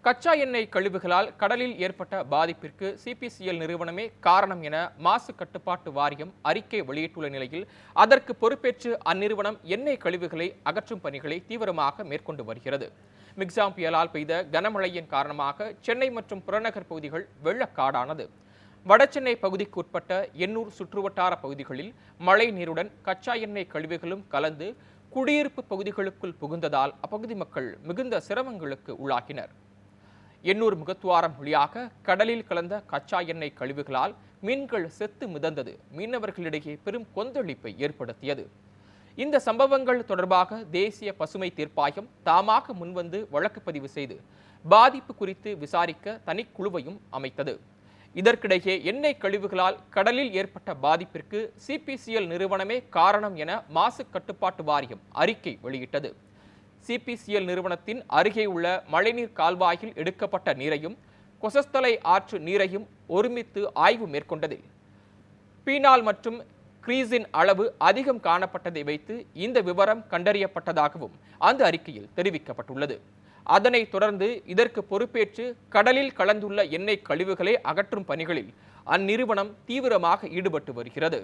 கச்சா எண்ணெய் கழிவுகளால் கடலில் ஏற்பட்ட பாதிப்பிற்கு சிபிசிஎல் நிறுவனமே காரணம் என மாசு கட்டுப்பாட்டு வாரியம் அறிக்கை வெளியிட்டுள்ள நிலையில் அதற்கு பொறுப்பேற்று அந்நிறுவனம் எண்ணெய் கழிவுகளை அகற்றும் பணிகளை தீவிரமாக மேற்கொண்டு வருகிறது. மிக்சாம் புயலால் பெய்த கனமழையின் காரணமாக சென்னை மற்றும் புறநகர் பகுதிகள் வெள்ளக்காடானது. வடசென்னை பகுதிக்கு உட்பட்ட எண்ணூர் சுற்றுவட்டார பகுதிகளில் மழை நீருடன் கச்சா எண்ணெய் கழிவுகளும் கலந்து குடியிருப்பு பகுதிகளுக்குள் புகுந்ததால் அப்பகுதி மக்கள் மிகுந்த சிரமங்களுக்கு உள்ளாகினர். எண்ணூர் முகத்துவாரம் வழியாக கடலில் கலந்த கச்சா எண்ணெய் கழிவுகளால் மீன்கள் செத்து மிதந்தது மீனவர்களிடையே பெரும் கொந்தளிப்பை ஏற்படுத்தியது. இந்த சம்பவங்கள் தொடர்பாக தேசிய பசுமை தீர்ப்பாயம் தாமாக முன்வந்து வழக்கு பதிவு செய்து பாதிப்பு குறித்து விசாரிக்க தனிக்குழுவையும் அமைத்தது. இதற்கிடையே எண்ணெய் கழிவுகளால் கடலில் ஏற்பட்ட பாதிப்பிற்கு சிபிசிஎல் நிறுவனமே காரணம் என மாசு கட்டுப்பாட்டு வாரியம் அறிக்கை வெளியிட்டது. சிபிசிஎல் நிறுவனத்தின் அருகே உள்ள மழைநீர் கால்வாயில் எடுக்கப்பட்ட நீரையும் கொசஸ்தலை ஆற்று நீரையும் ஒருமித்து ஆய்வு மேற்கொண்டதில் பீனால் மற்றும் கிரீஸின் அளவு அதிகம் காணப்பட்டதை வைத்து இந்த விவரம் கண்டறியப்பட்டதாகவும் அந்த அறிக்கையில் தெரிவிக்கப்பட்டுள்ளது. அதனைத் தொடர்ந்து இதற்கு பொறுப்பேற்று கடலில் கலந்துள்ள எண்ணெய் கழிவுகளை அகற்றும் பணிகளில் அந்நிறுவனம் தீவிரமாக ஈடுபட்டு வருகிறது.